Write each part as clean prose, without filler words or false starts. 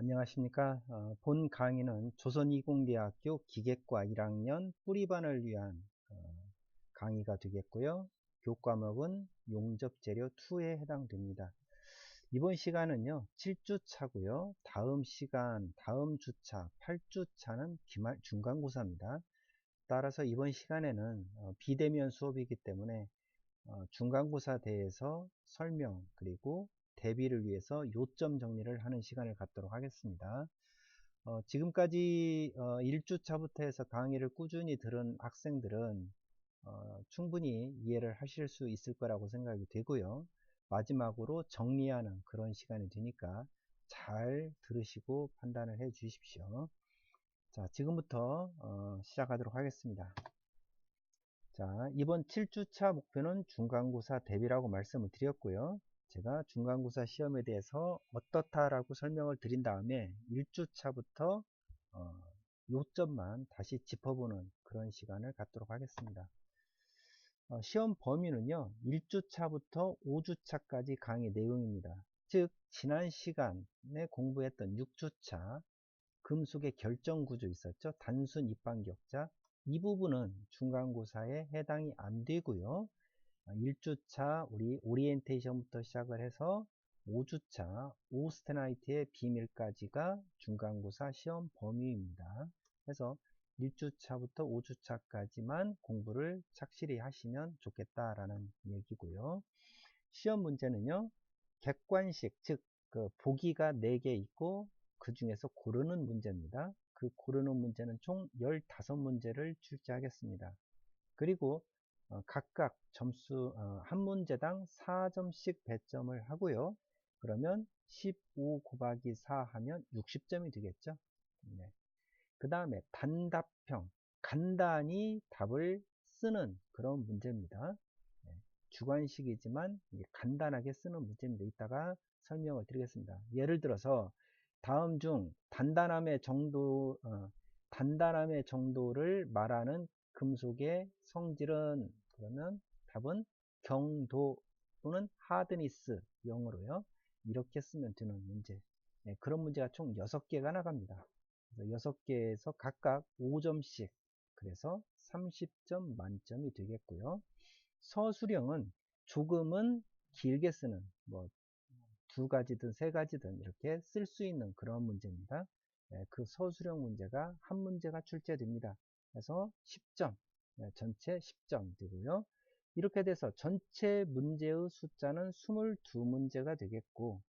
안녕하십니까. 본 강의는 조선이공대학교 기계과 1학년 뿌리반을 위한 강의가 되겠고요. 교과목은 용접재료 2에 해당됩니다. 이번 시간은요 7주차고요. 다음 시간, 다음 주차 8주차는 중간고사입니다. 따라서 이번 시간에는 비대면 수업이기 때문에 중간고사 대해서 설명 그리고 대비를 위해서 요점 정리를 하는 시간을 갖도록 하겠습니다. 지금까지 1주차부터 해서 강의를 꾸준히 들은 학생들은 충분히 이해를 하실 수 있을 거라고 생각이 되고요. 마지막으로 정리하는 그런 시간이 되니까 잘 들으시고 판단을 해 주십시오. 자, 지금부터 시작하도록 하겠습니다. 자, 이번 7주차 목표는 중간고사 대비라고 말씀을 드렸고요. 제가 중간고사 시험에 대해서 어떻다라고 설명을 드린 다음에 1주차부터 요점만 다시 짚어보는 그런 시간을 갖도록 하겠습니다. 시험 범위는요 1주차부터 5주차까지 강의 내용입니다. 즉 지난 시간에 공부했던 6주차 금속의 결정구조 있었죠. 단순 입방격자, 이 부분은 중간고사에 해당이 안 되고요. 1주차 우리 오리엔테이션부터 시작을 해서 5주차 오스테나이트의 비밀까지가 중간고사 시험 범위입니다. 그래서 1주차부터 5주차까지만 공부를 착실히 하시면 좋겠다라는 얘기고요. 시험 문제는요 객관식, 즉 보기가 4개 있고 그 중에서 고르는 문제입니다. 그 고르는 문제는 총 15문제를 출제하겠습니다. 그리고 각각 점수 한 문제당 4점씩 배점을 하고요. 그러면 15 곱하기 4 하면 60점이 되겠죠. 네. 그 다음에 단답형, 간단히 답을 쓰는 그런 문제입니다. 네. 주관식이지만 간단하게 쓰는 문제입니다. 이따가 설명을 드리겠습니다. 예를 들어서 다음 중 단단함의 정도를 말하는 금속의 성질은, 그러면 답은 경도 또는 하드니스 영어로요. 이렇게 쓰면 되는 문제. 네, 그런 문제가 총 6개가 나갑니다. 6개에서 각각 5점씩, 그래서 30점 만점이 되겠고요. 서술형은 조금은 길게 쓰는, 뭐 2가지든 3가지든 이렇게 쓸 수 있는 그런 문제입니다. 그 서술형 문제가 한 문제가 출제됩니다. 그래서 10점, 전체 10점 되고요. 이렇게 돼서 전체 문제의 숫자는 22문제가 되겠고,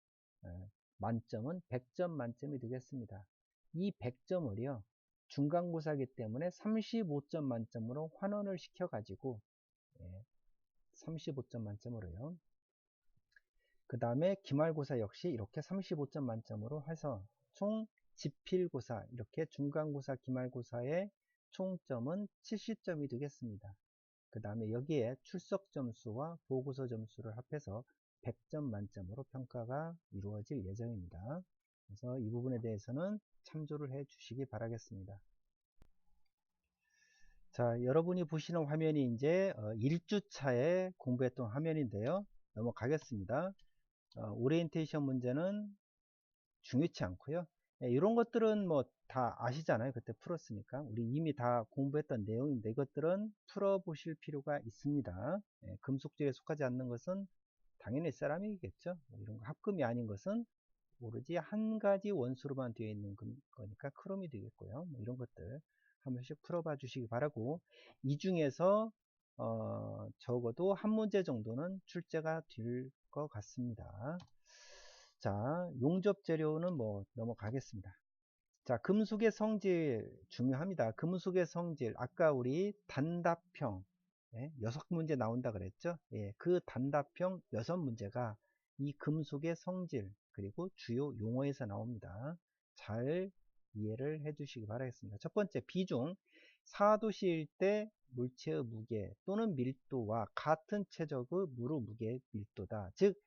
만점은 100점 만점이 되겠습니다. 이 100점을요 중간고사이기 때문에 35점 만점으로 환원을 시켜 가지고 35점 만점으로요. 그 다음에 기말고사 역시 이렇게 35점 만점으로 해서 총 지필고사, 이렇게 중간고사 기말고사의 총점은 70점이 되겠습니다. 그 다음에 여기에 출석 점수와 보고서 점수를 합해서 100점 만점으로 평가가 이루어질 예정입니다. 그래서 이 부분에 대해서는 참조를 해 주시기 바라겠습니다. 자, 여러분이 보시는 화면이 이제 1주차에 공부했던 화면인데요. 넘어가겠습니다. 오리엔테이션 문제는 중요치 않고요. 이런 것들은 뭐 다 아시잖아요. 그때 풀었으니까. 우리 이미 다 공부했던 내용인데 이것들은 풀어보실 필요가 있습니다. 금속질에 속하지 않는 것은 당연히 세라믹이겠죠. 이런 거 합금이 아닌 것은 오로지 한 가지 원소로만 되어 있는 거니까 크롬이 되겠고요. 뭐 이런 것들 한 번씩 풀어봐 주시기 바라고, 이 중에서 적어도 한 문제 정도는 출제가 될 것 같습니다. 자, 용접 재료는 뭐 넘어가겠습니다. 자, 금속의 성질 중요합니다. 금속의 성질, 아까 우리 단답형 6문제 나온다 그랬죠. 그 단답형 6문제가 이 금속의 성질 그리고 주요 용어에서 나옵니다. 잘 이해를 해 주시기 바라겠습니다. 첫 번째, 비중. 4도씨일 때 물체의 무게 또는 밀도와 같은 체적의 물의 무게 밀도다. 즉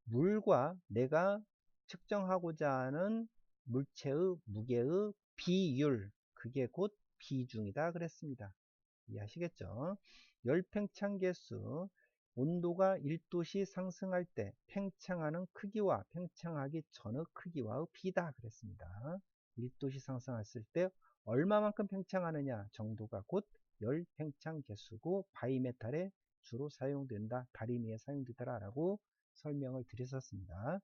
물과 내가 측정하고자 하는 물체의 무게의 비율, 그게 곧 비중이다 그랬습니다. 이해하시겠죠? 열팽창 개수, 온도가 1도씨 상승할 때 팽창하는 크기와 팽창하기 전의 크기와의 비다 그랬습니다. 1도씨 상승했을 때 얼마만큼 팽창하느냐 정도가 곧 열 팽창 개수고 바이메탈에 주로 사용된다. 다리미에 사용되더라 라고 설명을 드렸었습니다.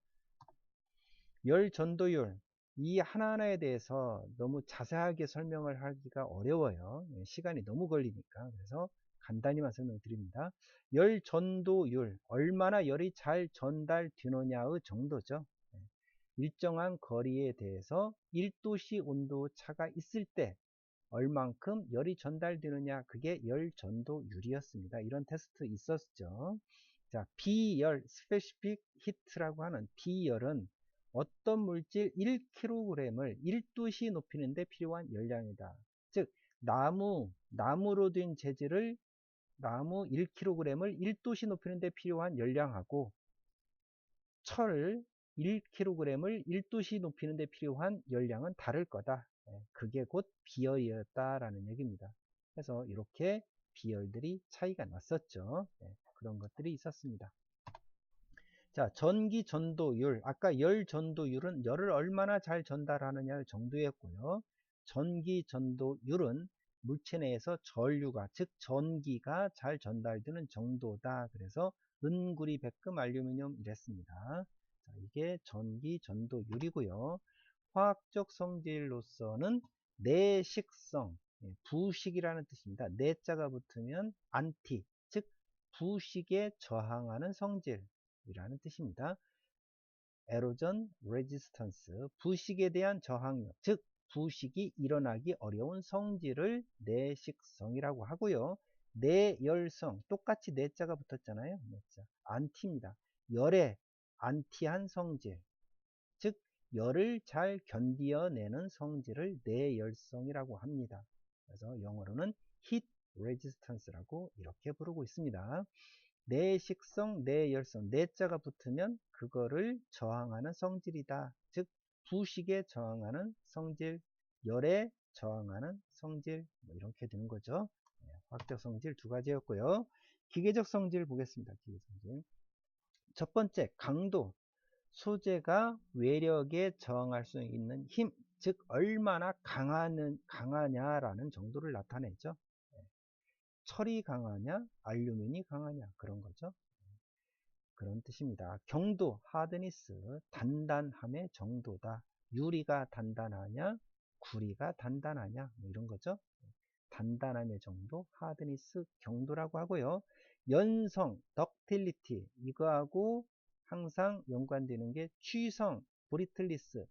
열 전도율 이 하나하나에 대해서 너무 자세하게 설명을 하기가 어려워요. 시간이 너무 걸리니까. 그래서 간단히만 설명을 드립니다. 열 전도율 얼마나 열이 잘 전달되느냐의 정도죠. 일정한 거리에 대해서 1도씨 온도 차가 있을 때 얼만큼 열이 전달되느냐 그게 열 전도율이었습니다. 이런 테스트 있었죠. 자, 비열 스페시픽 히트라고 하는 비열은 어떤 물질 1kg을 1도씨 높이는데 필요한 열량이다. 즉 나무로 된 재질을 나무 1kg을 1도씨 높이는데 필요한 열량하고 철 1kg을 1도씨 높이는데 필요한 열량은 다를 거다. 그게 곧 비열이었다라는 얘기입니다. 그래서 이렇게 비열들이 차이가 났었죠. 그런 것들이 있었습니다. 자, 전기 전도율. 아까 열 전도율은 열을 얼마나 잘 전달하느냐의 정도였고요. 전기 전도율은 물체 내에서 전류가, 즉 전기가 잘 전달되는 정도다. 그래서 은구리, 백금, 알루미늄 이랬습니다. 자, 이게 전기 전도율이고요. 화학적 성질로서는 내식성, 부식이라는 뜻입니다. 내자가 붙으면 안티, 즉 부식에 저항하는 성질이라는 뜻입니다. 에로전 레지스턴스, 부식에 대한 저항력, 즉 부식이 일어나기 어려운 성질을 내식성이라고 하고요. 내열성, 똑같이 내자가 붙었잖아요. 내자. 안티입니다. 열에 안티한 성질, 즉 열을 잘 견디어내는 성질을 내열성이라고 합니다. 그래서 영어로는 heat resistance라고 이렇게 부르고 있습니다. 내식성, 내열성, 내자가 붙으면 그거를 저항하는 성질이다. 즉 부식에 저항하는 성질, 열에 저항하는 성질, 뭐 이렇게 되는 거죠. 화학적 성질 두 가지였고요. 기계적 성질 보겠습니다. 기계 성질. 첫 번째, 강도. 소재가 외력에 저항할 수 있는 힘, 즉 얼마나 강하냐라는 정도를 나타내죠. 철이 강하냐, 알루미늄이 강하냐 그런 거죠. 그런 뜻입니다. 경도, 하드니스, 단단함의 정도다. 유리가 단단하냐, 구리가 단단하냐 뭐 이런 거죠. 단단함의 정도, 하드니스, 경도라고 하고요. 연성, 덕틸리티 이거하고 항상 연관되는 게 취성, 브리틀리스.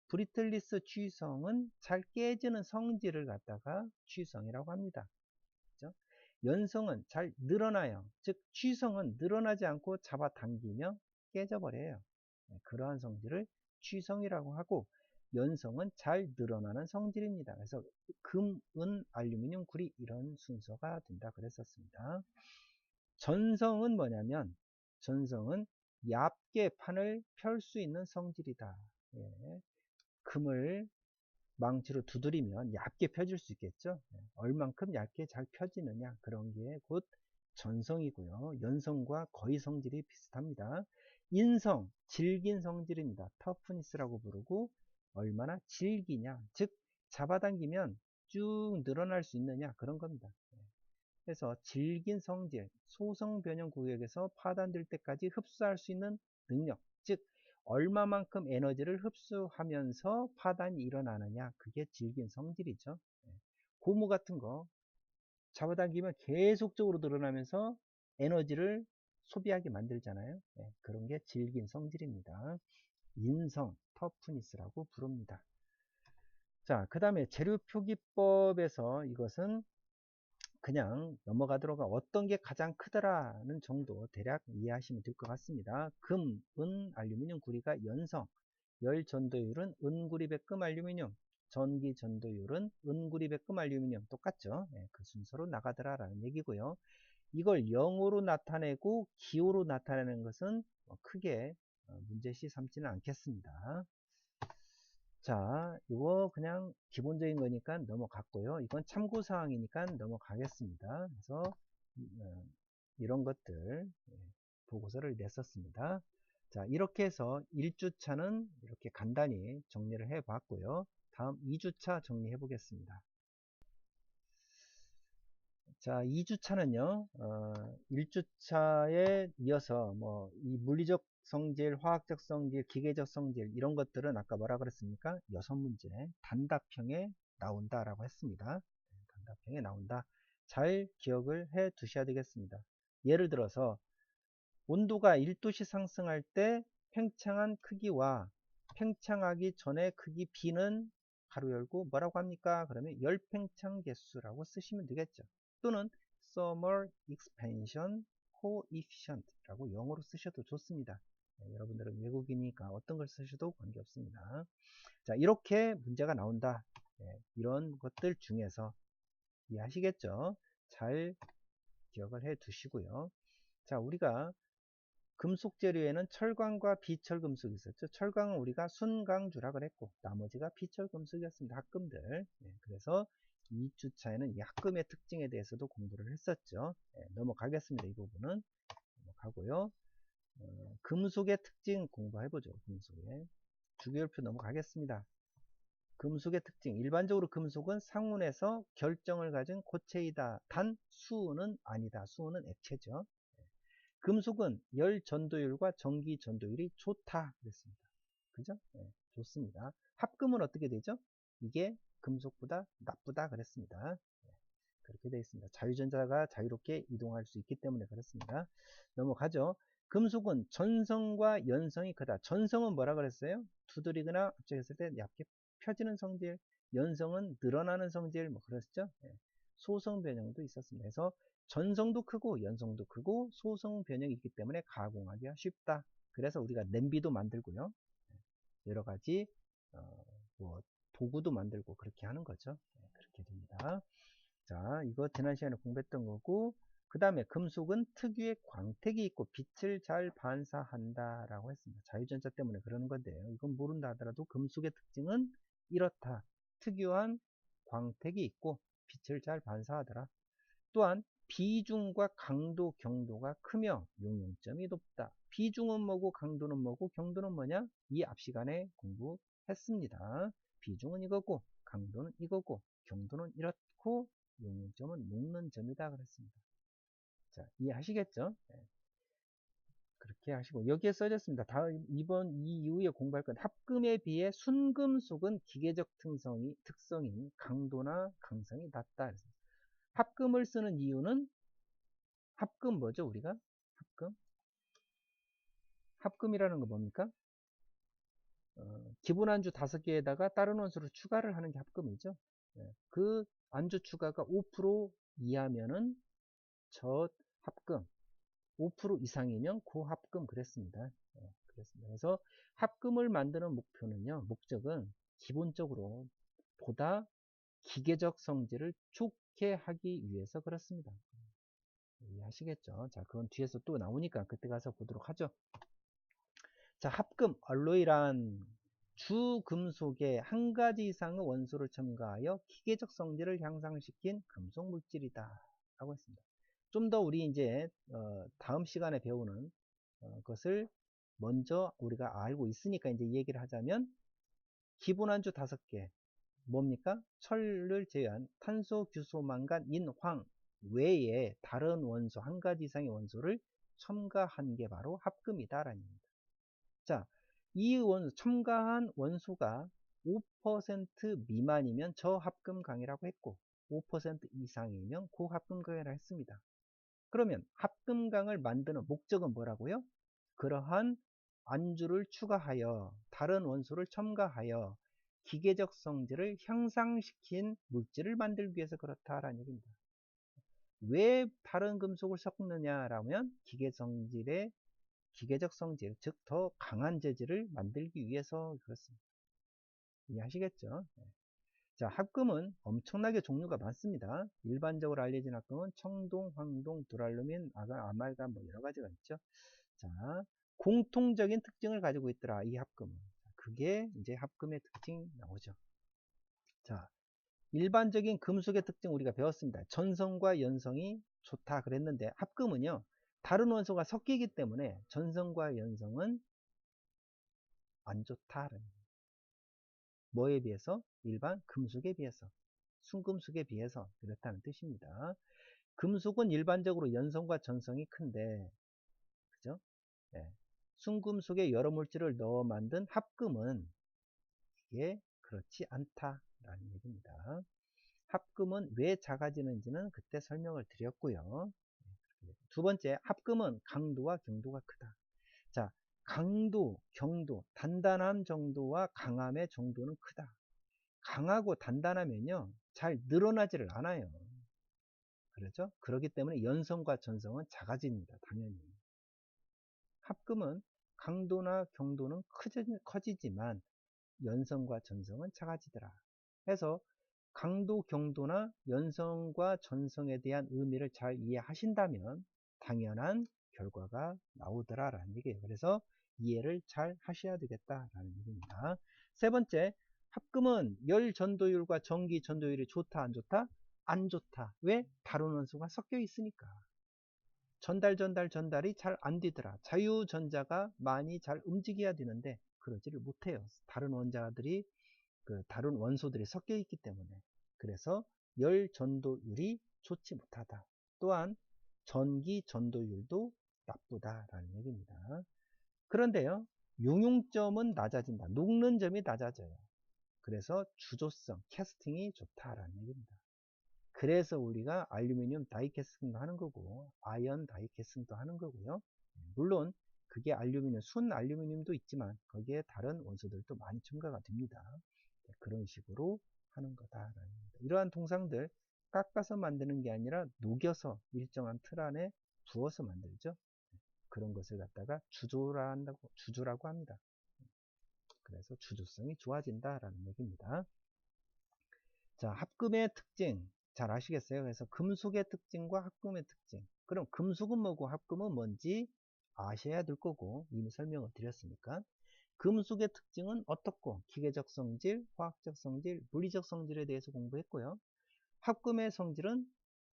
브리틀리스 취성은 잘 깨지는 성질을 갖다가 취성이라고 합니다. 그렇죠? 연성은 잘 늘어나요. 즉 취성은 늘어나지 않고 잡아당기며 깨져버려요. 그러한 성질을 취성이라고 하고 연성은 잘 늘어나는 성질입니다. 그래서 금, 은, 알루미늄, 구리 이런 순서가 된다 그랬었습니다. 전성은 뭐냐면 전성은 얇게 판을 펼 수 있는 성질이다. 금을 망치로 두드리면 얇게 펴질 수 있겠죠. 얼만큼 얇게 잘 펴지느냐 그런 게 곧 전성이고요. 연성과 거의 성질이 비슷합니다. 인성, 질긴 성질입니다. 터프니스라고 부르고 얼마나 질기냐, 즉 잡아당기면 쭉 늘어날 수 있느냐 그런 겁니다. 그래서 질긴 성질, 소성 변형 구역에서 파단될 때까지 흡수할 수 있는 능력, 즉 얼마만큼 에너지를 흡수하면서 파단이 일어나느냐 그게 질긴 성질이죠. 고무 같은 거 잡아당기면 계속적으로 늘어나면서 에너지를 소비하게 만들잖아요. 그런 게 질긴 성질입니다. 인성, 터프니스라고 부릅니다. 자, 그 다음에 재료 표기법에서 이것은 그냥 넘어가도록 어떤 게 가장 크더라는 정도 대략 이해하시면 될 것 같습니다. 금, 은, 알루미늄, 구리가 연성, 열 전도율은 은구리, 백금, 알루미늄, 전기 전도율은 은구리, 백금, 알루미늄 똑같죠. 그 순서로 나가더라라는 얘기고요. 이걸 영으로 나타내고 기호로 나타내는 것은 크게 문제시 삼지는 않겠습니다. 자, 이거 그냥 기본적인 거니까 넘어갔고요. 이건 참고사항이니까 넘어가겠습니다. 그래서 이런 것들 보고서를 냈었습니다. 자, 이렇게 해서 1주차는 이렇게 간단히 정리를 해 봤고요. 다음 2주차 정리해 보겠습니다. 자, 2주차는요, 1주차에 이어서 이 물리적 성질, 화학적 성질, 기계적 성질 이런 것들은 아까 뭐라 그랬습니까? 6문제 단답형에 나온다라고 했습니다. 단답형에 나온다. 잘 기억을 해 두셔야 되겠습니다. 예를 들어서 온도가 1도씨 상승할 때 팽창한 크기와 팽창하기 전에 크기 B는 가로 열고 뭐라고 합니까? 그러면 열팽창 개수라고 쓰시면 되겠죠. 또는 Thermal Expansion Coefficient 라고 영어로 쓰셔도 좋습니다. 여러분들은 외국이니까 어떤 걸 쓰셔도 관계없습니다. 자, 이렇게 문제가 나온다. 이런 것들 중에서 이해하시겠죠? 잘 기억을 해 두시고요. 자, 우리가 금속 재료에는 철광과 비철금속이 있었죠. 철광은 우리가 순강주라 그랬고 나머지가 비철금속이었습니다. 합금들. 그래서 2주차에는 이 합금의 특징에 대해서도 공부를 했었죠. 넘어가겠습니다. 이 부분은 넘어가고요. 금속의 특징 공부해보죠. 금속의 주기율표 넘어가겠습니다. 금속의 특징. 일반적으로 금속은 상온에서 결정을 가진 고체이다. 단 수은 아니다. 수은 액체죠. 금속은 열 전도율과 전기 전도율이 좋다 그랬습니다. 그죠? 좋습니다. 합금은 어떻게 되죠? 이게 금속보다 나쁘다 그랬습니다. 그렇게 되어 있습니다. 자유전자가 자유롭게 이동할 수 있기 때문에 그렇습니다. 넘어가죠. 금속은 전성과 연성이 크다. 전성은 뭐라 그랬어요? 두드리거나 압착했을 때 얇게 펴지는 성질, 연성은 늘어나는 성질, 그랬죠? 소성 변형도 있었습니다. 그래서 전성도 크고 연성도 크고 소성 변형이 있기 때문에 가공하기가 쉽다. 그래서 우리가 냄비도 만들고요. 여러 가지 도구도 만들고 그렇게 하는 거죠. 그렇게 됩니다. 자, 이거 지난 시간에 공부했던 거고, 그 다음에 금속은 특유의 광택이 있고 빛을 잘 반사한다 라고 했습니다. 자유전자 때문에 그러는 건데요. 이건 모른다 하더라도 금속의 특징은 이렇다. 특유한 광택이 있고 빛을 잘 반사하더라. 또한 비중과 강도, 경도가 크며 용융점이 높다. 비중은 뭐고 강도는 뭐고 경도는 뭐냐? 이 앞 시간에 공부했습니다. 비중은 이거고 강도는 이거고 경도는 이렇고 용융점은 녹는 점이다 그랬습니다. 자, 이해하시겠죠? 그렇게 하시고 여기에 써졌습니다. 다음 이번 이 이후에 공부할 건 합금에 비해 순금속은 기계적 특성인 강도나 강성이 낮다. 합금을 쓰는 이유는 합금 뭐죠? 우리가 합금이라는 건 뭡니까? 기본 안주 5개에다가 다른 원소를 추가를 하는 게 합금이죠. 그 안주 추가가 5% 이하면은 저합금, 5% 이상이면 고합금 그랬습니다. 그랬습니다. 그래서 합금을 만드는 목적은 기본적으로 보다 기계적 성질을 좋게 하기 위해서 그렇습니다. 이해하시겠죠? 자, 그건 뒤에서 또 나오니까 그때 가서 보도록 하죠. 자, 합금, 알로이란 주금속의 한 가지 이상의 원소를 첨가하여 기계적 성질을 향상시킨 금속 물질이다 라고 했습니다. 좀 더 우리 이제 다음 시간에 배우는 것을 먼저 우리가 알고 있으니까 이제 얘기를 하자면 기본 안주 5개 뭡니까? 철을 제외한 탄소, 규소, 망간, 인, 황 외에 다른 원소 한 가지 이상의 원소를 첨가한 게 바로 합금이다 라는 얘기입니다. 자, 이 첨가한 원소가 5% 미만이면 저합금강이라고 했고 5% 이상이면 고합금강이라고 했습니다. 그러면 합금강을 만드는 목적은 뭐라고요? 그러한 안주를 추가하여 다른 원소를 첨가하여 기계적 성질을 향상시킨 물질을 만들기 위해서 그렇다라는 얘기입니다. 왜 다른 금속을 섞느냐라면 기계적 성질, 즉 더 강한 재질을 만들기 위해서 그렇습니다. 이해하시겠죠? 자, 합금은 엄청나게 종류가 많습니다. 일반적으로 알려진 합금은 청동, 황동, 두랄루민, 아말감 여러 가지가 있죠. 자, 공통적인 특징을 가지고 있더라. 이 합금은. 그게 이제 합금의 특징 나오죠. 자, 일반적인 금속의 특징 우리가 배웠습니다. 전성과 연성이 좋다 그랬는데 합금은요. 다른 원소가 섞이기 때문에 전성과 연성은 안 좋다는 뭐에 비해서? 일반 금속에 비해서, 순금속에 비해서 그렇다는 뜻입니다. 금속은 일반적으로 연성과 전성이 큰데, 그죠? 네. 순금속에 여러 물질을 넣어 만든 합금은 이게 그렇지 않다라는 얘기입니다. 합금은 왜 작아지는지는 그때 설명을 드렸고요. 두 번째, 합금은 강도와 경도가 크다. 자, 강도, 경도, 단단함 정도와 강함의 정도는 크다. 강하고 단단하면요, 잘 늘어나지를 않아요. 그렇죠? 그렇기 때문에 연성과 전성은 작아집니다. 당연히. 합금은 강도나 경도는 커지지만 연성과 전성은 작아지더라. 해서 강도, 경도나 연성과 전성에 대한 의미를 잘 이해하신다면 당연한 결과가 나오더라라는 얘기예요. 그래서 이해를 잘 하셔야 되겠다라는 얘기입니다. 세 번째, 합금은 열 전도율과 전기 전도율이 좋다, 안 좋다? 안 좋다. 왜? 다른 원소가 섞여 있으니까. 전달이 잘 안 되더라. 자유전자가 많이 잘 움직여야 되는데 그러지를 못해요. 다른 원자들이 다른 원소들이 섞여 있기 때문에. 그래서 열 전도율이 좋지 못하다. 또한 전기 전도율도 나쁘다라는 얘기입니다. 그런데요, 용융점은 낮아진다. 녹는 점이 낮아져요. 그래서 주조성, 캐스팅이 좋다라는 얘기입니다. 그래서 우리가 알루미늄 다이캐스팅도 하는 거고 아연 다이캐스팅도 하는 거고요. 물론 그게 알루미늄, 순 알루미늄도 있지만 거기에 다른 원소들도 많이 첨가가 됩니다. 그런 식으로 하는 거다. 이러한 동상들 깎아서 만드는 게 아니라 녹여서 일정한 틀 안에 부어서 만들죠. 그런 것을 갖다가 주조라고 합니다. 그래서 주조성이 좋아진다라는 얘기입니다. 자, 합금의 특징 잘 아시겠어요? 그래서 금속의 특징과 합금의 특징. 그럼 금속은 뭐고 합금은 뭔지 아셔야 될 거고 이미 설명을 드렸으니까. 금속의 특징은 어떻고 기계적 성질, 화학적 성질, 물리적 성질에 대해서 공부했고요. 합금의 성질은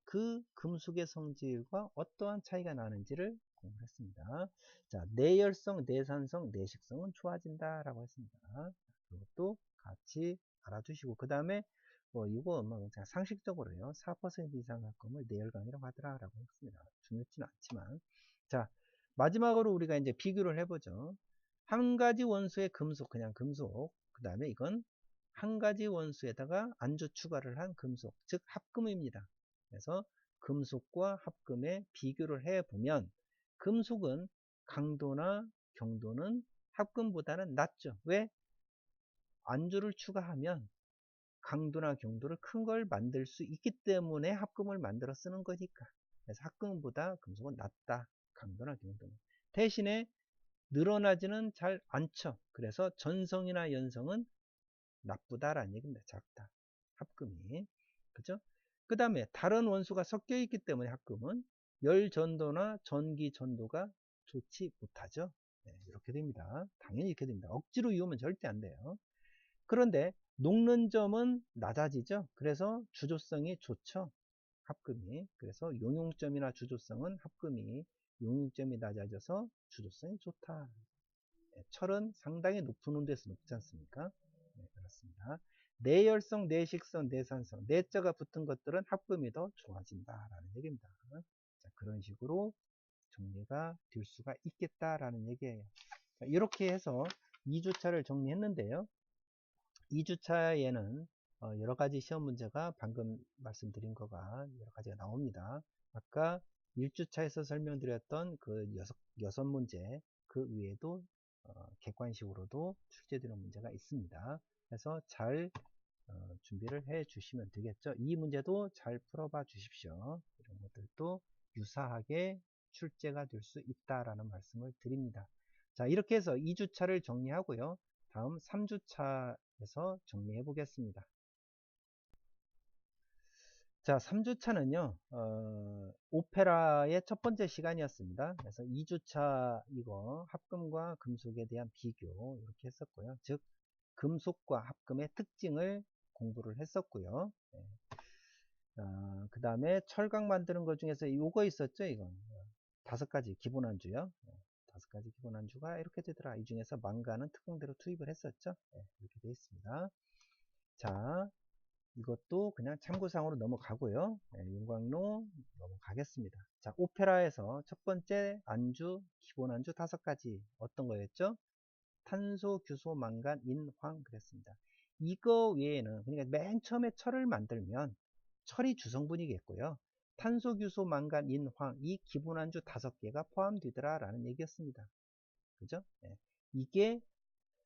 그 금속의 성질과 어떠한 차이가 나는지를 공부했습니다. 자, 내열성, 내산성, 내식성은 좋아진다라고 했습니다. 그것도 같이 알아두시고 그 다음에 이거 상식적으로요. 4% 이상 합금을 내열강이라고 하더라라고 했습니다. 중요치는 않지만. 자, 마지막으로 우리가 이제 비교를 해보죠. 한 가지 원소의 금속, 그냥 금속. 그 다음에 이건 한 가지 원소에다가 안주 추가를 한 금속, 즉 합금입니다. 그래서 금속과 합금의 비교를 해보면 금속은 강도나 경도는 합금보다는 낮죠. 왜? 안주를 추가하면 강도나 경도를 큰 걸 만들 수 있기 때문에 합금을 만들어 쓰는 거니까. 그래서 합금보다 금속은 낮다. 강도나 경도는. 대신에 늘어나지는 잘 않죠. 그래서 전성이나 연성은 나쁘다라는 얘기입니다. 작다. 합금이. 그죠? 그 다음에 다른 원소가 섞여 있기 때문에 합금은 열 전도나 전기 전도가 좋지 못하죠. 네, 이렇게 됩니다. 당연히 이렇게 됩니다. 억지로 이으면 절대 안 돼요. 그런데 녹는 점은 낮아지죠. 그래서 주조성이 좋죠. 합금이. 그래서 용융점이나 주조성은 합금이 용융점이 낮아져서 주조성이 좋다. 네, 철은 상당히 높은 온도에서 녹지 않습니까? 네, 그렇습니다. 내열성, 내식성, 내산성, 내자가 붙은 것들은 합금이 더 좋아진다라는 얘기입니다. 자, 그런 식으로 정리가 될 수가 있겠다라는 얘기예요. 자, 이렇게 해서 2주차를 정리했는데요. 2주차에는 여러 가지 시험 문제가 방금 말씀드린 거가 여러 가지가 나옵니다. 아까 1주차에서 설명드렸던 그 6문제 그 외에도 객관식으로도 출제되는 문제가 있습니다. 그래서 잘 준비를 해 주시면 되겠죠. 이 문제도 잘 풀어봐 주십시오. 이런 것들도 유사하게 출제가 될 수 있다라는 말씀을 드립니다. 자, 이렇게 해서 2주차를 정리하고요. 다음 3주차에서 정리해 보겠습니다. 자, 3주차는요, 오페라의 첫 번째 시간이었습니다. 그래서 2주차 이거 합금과 금속에 대한 비교 이렇게 했었고요. 즉, 금속과 합금의 특징을 공부를 했었고요. 그 다음에 철강 만드는 것 중에서 요거 있었죠, 이건. 5가지 기본 안주요. 5가지 기본 안주가 이렇게 되더라. 이 중에서 망간은 특공대로 투입을 했었죠. 이렇게 되어 있습니다. 자, 이것도 그냥 참고상으로 넘어가고요. 윤곽로 넘어가겠습니다. 자, 오페라에서 첫 번째 안주, 기본 안주 5가지 어떤 거였죠? 탄소, 규소, 망간, 인, 황 그랬습니다. 이거 외에는 그러니까 맨 처음에 철을 만들면 철이 주성분이겠고요. 탄소, 규소, 망간, 인, 황 이 기본 안주 5개가 포함되더라 라는 얘기였습니다. 그죠? 이게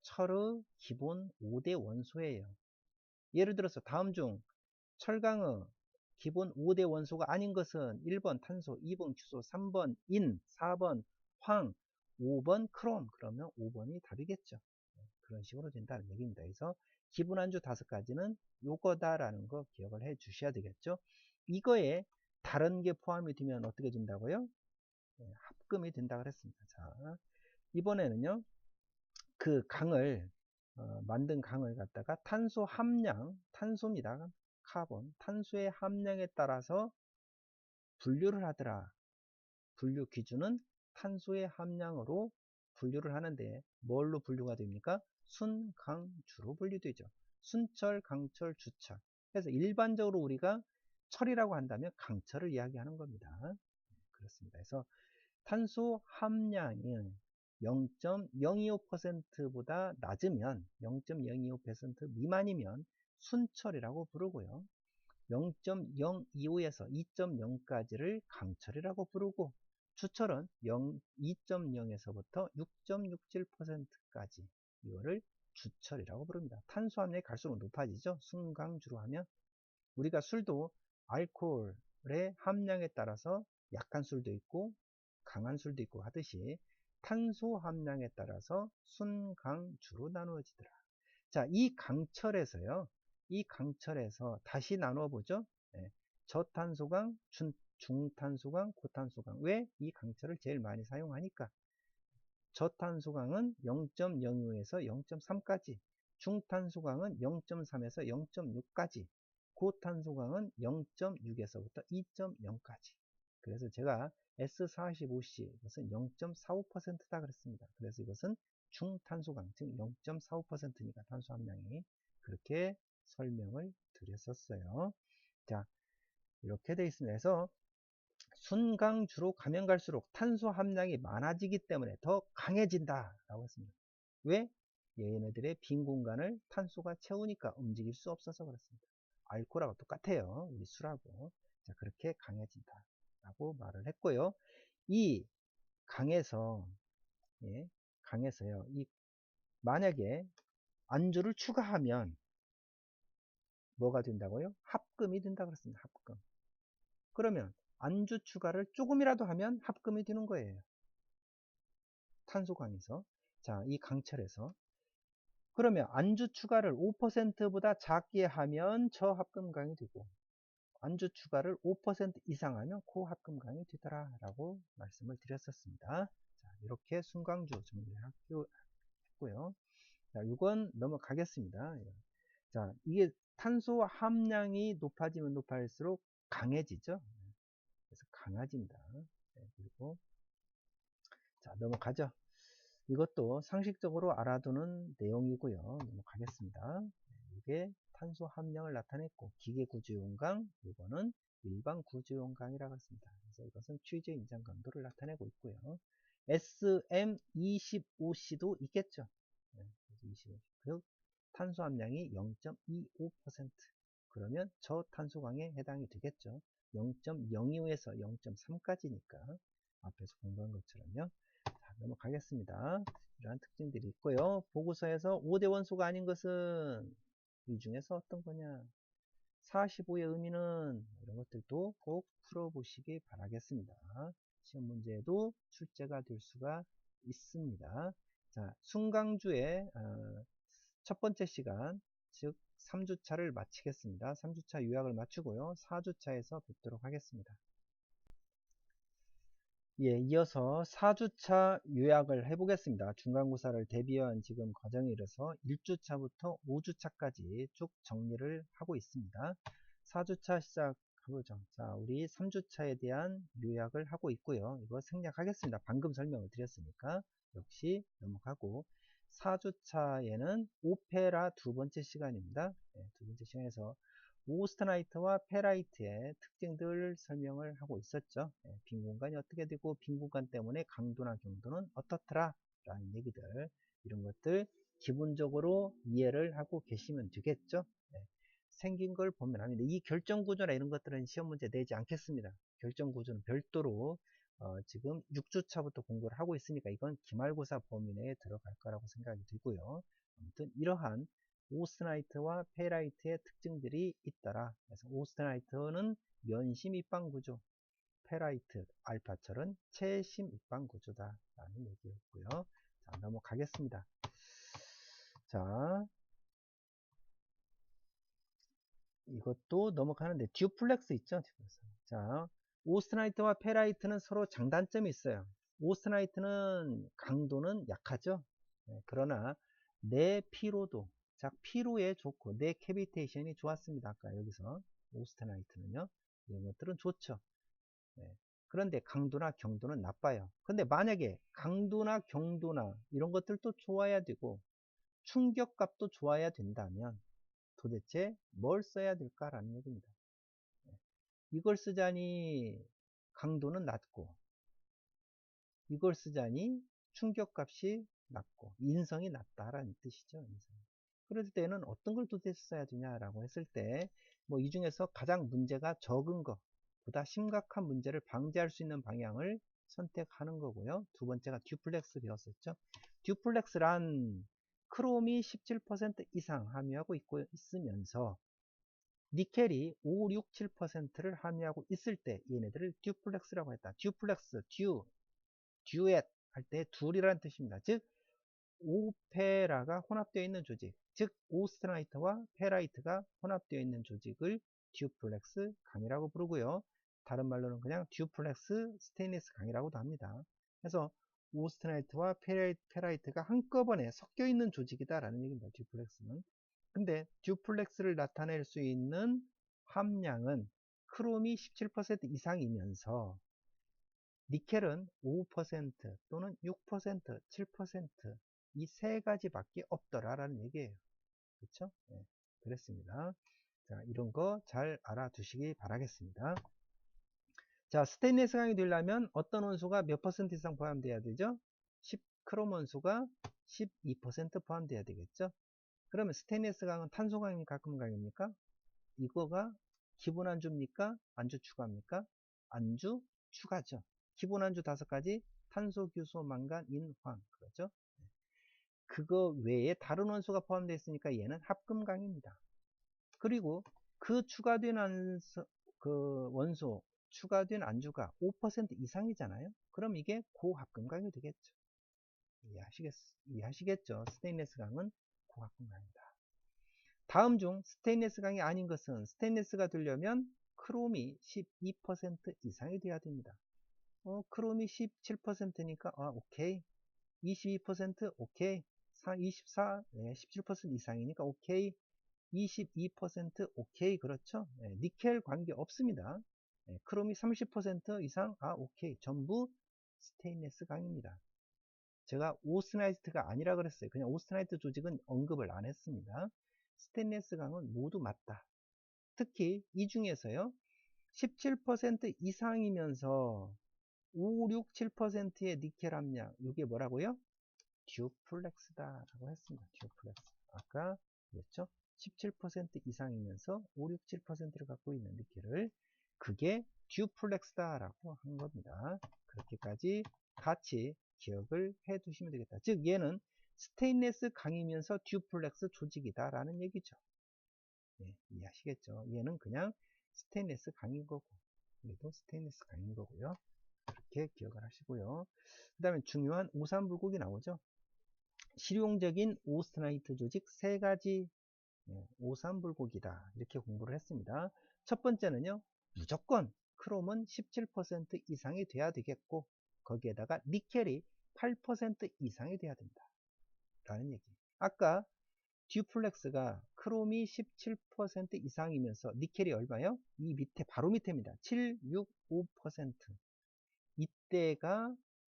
철의 기본 5대 원소예요. 예를 들어서 다음 중 철강의 기본 5대 원소가 아닌 것은 1번 탄소, 2번 규소, 3번 인, 4번 황, 5번 크롬. 그러면 5번이 답이겠죠. 그런 식으로 된다는 얘기입니다. 그래서 기본 안주 5가지는 요거다라는 거 기억을 해 주셔야 되겠죠. 이거에 다른 게 포함이 되면 어떻게 된다고요? 합금이 된다 그랬습니다. 자, 이번에는요. 그 강을 만든 강을 갖다가 탄소 함량, 탄소입니다. 카본, 탄소의 함량에 따라서 분류를 하더라. 분류 기준은 탄소의 함량으로 분류를 하는데 뭘로 분류가 됩니까? 순, 강, 주로 분류되죠. 순철, 강철, 주철. 그래서 일반적으로 우리가 철이라고 한다면 강철을 이야기하는 겁니다. 그렇습니다. 그래서 탄소 함량이 0.025%보다 낮으면 0.025% 미만이면 순철이라고 부르고요. 0.025에서 2.0까지를 강철이라고 부르고 주철은 2.0에서부터 6.67%까지 이거를 주철이라고 부릅니다. 탄수함량이 갈수록 높아지죠. 순강주로 하면 우리가 술도 알코올의 함량에 따라서 약한 술도 있고 강한 술도 있고 하듯이 탄소 함량에 따라서 순강주로 나누어지더라. 자, 이 강철에서요. 이 강철에서 다시 나누어 보죠. 저탄소강, 중탄소강, 고탄소강. 왜? 이 강철을 제일 많이 사용하니까. 저탄소강은 0.05에서 0.3까지, 중탄소강은 0.3에서 0.6까지, 고탄소강은 0.6에서부터 2.0까지. 그래서 제가 S45C 이것은 0.45%다 그랬습니다. 그래서 이것은 중탄소강, 즉 0.45%니까 탄소 함량이 그렇게 설명을 드렸었어요. 자, 이렇게 되어 있습니다. 그래서 순강주로 가면 갈수록 탄소 함량이 많아지기 때문에 더 강해진다 라고 했습니다. 왜? 얘네들의 빈 공간을 탄소가 채우니까 움직일 수 없어서 그렇습니다. 알코올하고 똑같아요. 우리 술하고. 자, 그렇게 강해진다 라고 말을 했고요. 이 강에서 강에서요. 만약에 안주를 추가하면 뭐가 된다고요? 합금이 된다고 그랬습니다. 합금. 그러면 안주 추가를 조금이라도 하면 합금이 되는 거예요. 탄소강에서. 자, 이 강철에서. 그러면 안주 추가를 5%보다 작게 하면 저합금강이 되고 안주 추가를 5% 이상 하면 고합금강이 되더라 라고 말씀을 드렸었습니다. 자, 이렇게 순강주 정리를 했고요. 자, 이건 넘어가겠습니다. 자, 이게 탄소 함량이 높아지면 높아질수록 강해지죠. 그래서 강해진다. 그리고 자, 넘어가죠. 이것도 상식적으로 알아두는 내용이고요. 넘어가겠습니다. 이게 탄소 함량을 나타냈고 기계 구조용강, 이거는 일반 구조용강이라고 했습니다. 그래서 이것은 취재 인장 강도를 나타내고 있고요. SM25C도 있겠죠. 25C. 그 탄소 함량이 0.25%. 그러면 저탄소강에 해당이 되겠죠. 0.025에서 0.3까지니까 앞에서 공부한 것처럼요. 자, 넘어가겠습니다. 이러한 특징들이 있고요. 보고서에서 5대 원소가 아닌 것은 이 중에서 어떤 거냐, 45의 의미는 이런 것들도 꼭 풀어보시기 바라겠습니다. 시험 문제에도 출제가 될 수가 있습니다. 자, 순강주의 첫 번째 시간, 즉 3주차를 마치겠습니다. 3주차 요약을 마치고요. 4주차에서 뵙도록 하겠습니다. 예, 이어서 4주차 요약을 해보겠습니다. 중간고사를 대비한 지금 과정에 이르러서 1주차부터 5주차까지 쭉 정리를 하고 있습니다. 4주차 가보죠. 자, 우리 3주차에 대한 요약을 하고 있고요. 이거 생략하겠습니다. 방금 설명을 드렸으니까. 역시 넘어가고 4주차에는 오페라 두 번째 시간입니다. 네, 두 번째 시간에서 오스트나이트와 페라이트의 특징들 설명을 하고 있었죠. 네, 빈 공간이 어떻게 되고 빈 공간 때문에 강도나 경도는 어떻더라 라는 얘기들, 이런 것들 기본적으로 이해를 하고 계시면 되겠죠. 네, 생긴 걸 보면 합니다. 이 결정 구조나 이런 것들은 시험 문제 내지 않겠습니다. 결정 구조는 별도로 지금 6주차부터 공부를 하고 있으니까 이건 기말고사 범위 내에 들어갈 거라고 생각이 들고요. 아무튼 이러한 오스트나이트와 페라이트의 특징들이 있더라. 그래서 오스트나이트는 면심 입방 구조, 페라이트, 알파철은 채심 입방 구조다 라는 얘기였고요. 자, 넘어가겠습니다. 자, 이것도 넘어가는데 듀플렉스 있죠. 자, 오스트나이트와 페라이트는 서로 장단점이 있어요. 오스트나이트는 강도는 약하죠. 네, 그러나 내 피로도, 자, 피로에 좋고 내 캐비테이션이 좋았습니다. 아까 여기서 오스트나이트는요, 이런 것들은 좋죠. 네, 그런데 강도나 경도는 나빠요. 근데 만약에 강도나 경도나 이런 것들도 좋아야 되고 충격값도 좋아야 된다면 도대체 뭘 써야 될까라는 얘기입니다. 이걸 쓰자니 강도는 낮고, 이걸 쓰자니 충격값이 낮고, 인성이 낮다라는 뜻이죠. 인성. 그럴 때는 어떤 걸 도대체 써야 되냐라고 했을 때, 뭐 이 중에서 가장 문제가 적은 것, 보다 심각한 문제를 방지할 수 있는 방향을 선택하는 거고요. 두 번째가 듀플렉스 배웠었죠. 듀플렉스란 크롬이 17% 이상 함유하고 있으면서 니켈이 5, 6, 7%를 함유하고 있을 때 얘네들을 듀플렉스라고 했다. 듀플렉스, 듀엣 할 때 둘이라는 뜻입니다. 즉 오페라가 혼합되어 있는 조직, 즉 오스트나이트와 페라이트가 혼합되어 있는 조직을 듀플렉스 강이라고 부르고요. 다른 말로는 그냥 듀플렉스 스테인리스 강이라고도 합니다. 그래서 오스트나이트와 페라이트가 한꺼번에 섞여 있는 조직이다 라는 얘기입니다. 듀플렉스는. 근데 듀플렉스를 나타낼 수 있는 함량은 크롬이 17% 이상이면서 니켈은 5% 또는 6%, 7% 이 세 가지밖에 없더라라는 얘기예요. 그렇죠? 네, 그랬습니다. 자, 이런 거 잘 알아두시기 바라겠습니다. 자, 스테인리스 강이 되려면 어떤 원소가 몇 퍼센트 이상 포함되어야 되죠? 크롬 원소가 12% 포함되어야 되겠죠? 그러면 스테인리스 강은 탄소 강입니까? 가끔 강입니까? 이거가 기본 안주입니까? 안주 추가입니까? 안주 추가죠. 기본 안주 5가지, 탄소, 규소, 망간, 인, 황. 그렇죠? 그거 외에 다른 원소가 포함되어 있으니까 얘는 합금강입니다. 그리고 그 추가된 원소, 추가된 안주가 5% 이상이잖아요. 그럼 이게 고합금강이 되겠죠. 이해하시겠죠? 스테인리스 강은 고합금강입니다. 다음 중 스테인리스 강이 아닌 것은, 스테인리스가 되려면 크롬이 12% 이상이 돼야 됩니다. 크롬이 17%니까 오케이. 22% 오케이. 24, 17% 이상이니까 오케이. 22% 오케이. 그렇죠? 니켈 관계 없습니다. 크롬이 30% 이상 오케이. 전부 스테인리스 강입니다. 제가 오스트나이트가 아니라 그랬어요. 그냥 오스트나이트 조직은 언급을 안 했습니다. 스테인리스 강은 모두 맞다. 특히 이 중에서요, 17% 이상이면서 5, 6, 7%의 니켈 함량, 이게 뭐라고요? 듀플렉스다 라고 했습니다. 듀플렉스. 아까 그랬죠? 17% 이상이면서 5, 6, 7%를 갖고 있는 니켈을, 그게 듀플렉스다 라고 한 겁니다. 그렇게까지 같이 기억을 해 두시면 되겠다. 즉 얘는 스테인리스 강이면서 듀플렉스 조직이다 라는 얘기죠. 네, 이해하시겠죠? 얘는 그냥 스테인리스 강인 거고, 얘도 스테인리스 강인 거고요. 그렇게 기억을 하시고요. 그 다음에 중요한 오산불곡이 나오죠. 실용적인 오스트나이트 조직 3가지 오산불곡이다, 이렇게 공부를 했습니다. 첫 번째는요, 무조건 크롬은 17% 이상이 돼야 되겠고, 거기에다가 니켈이 8% 이상이 돼야 된다 라는 얘기. 아까 듀플렉스가 크롬이 17% 이상이면서 니켈이 얼마요? 이 밑에 바로 밑에입니다. 765%. 이때가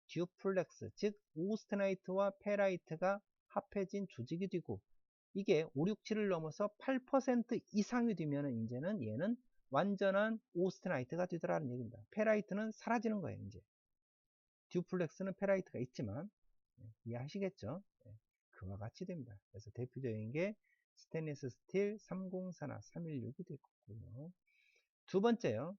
듀플렉스, 즉 오스테나이트와 페라이트가 합해진 조직이 되고, 이게 5, 6, 7을 넘어서 8% 이상이 되면 이제는 얘는 완전한 오스테나이트가 되더라는 얘기입니다. 페라이트는 사라지는 거예요. 이제 듀플렉스는 페라이트가 있지만, 이해하시겠죠? 그와 같이 됩니다. 그래서 대표적인 게 스테인리스 스틸 304나 316이 되겠고요. 두 번째요.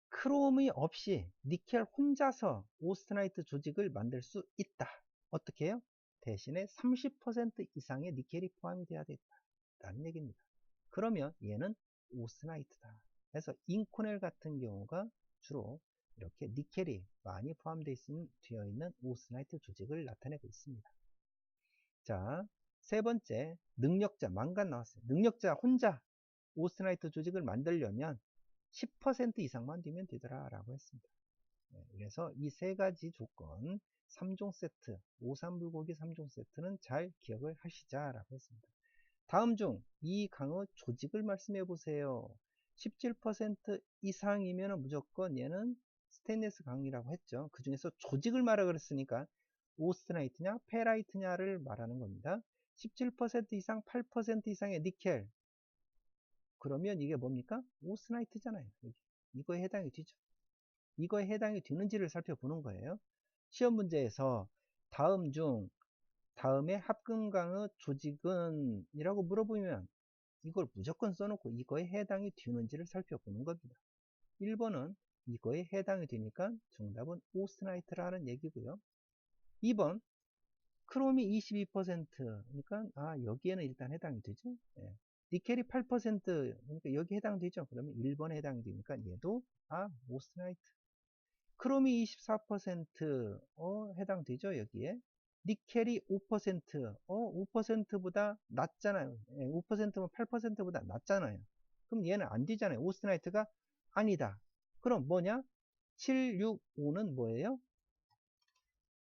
크롬이 없이 니켈 혼자서 오스테나이트 조직을 만들 수 있다. 어떻게 해요? 대신에 30% 이상의 니켈이 포함이 되어야 된다는 얘기입니다. 그러면 얘는 오스테나이트다. 그래서 인코넬 같은 경우가 주로 이렇게 니켈이 많이 포함되어 있는 오스테나이트 조직을 나타내고 있습니다. 자, 세 번째, 능력자, 망간 나왔어요. 능력자 혼자 오스테나이트 조직을 만들려면 10% 이상만 되면 되더라 라고 했습니다. 그래서 이 세 가지 조건 3종 세트, 5삼불고기 3종 세트는 잘 기억을 하시자 라고 했습니다. 다음 중 이 강의 조직을 말씀해 보세요. 17% 이상이면 무조건 얘는 스테인리스 강이라고 했죠. 그 중에서 조직을 말하라 그랬으니까 오스테나이트냐 페라이트냐를 말하는 겁니다. 17% 이상 8% 이상의 니켈, 그러면 이게 뭡니까? 오스테나이트잖아요. 이거에 해당이 되죠. 이거에 해당이 되는지를 살펴보는 거예요. 시험 문제에서 다음 중 다음에 합금강의 조직은 이라고 물어보면 이걸 무조건 써놓고 이거에 해당이 되는지를 살펴보는 겁니다. 1번은 이거에 해당이 되니까 정답은 오스테나이트라는 얘기고요. 2번 크롬이 22%니까 여기에는 일단 해당이 되죠. 니켈이 8% 그러니까 여기 해당되죠. 그러면 1번에 해당이 되니까 얘도 오스테나이트. 크롬이 24% 해당되죠. 여기에 니켈이 5% 5%보다 낮잖아요. 5%면 8%보다 낮잖아요. 그럼 얘는 안 되잖아요. 오스테나이트가 아니다. 그럼 뭐냐? 765는 뭐예요?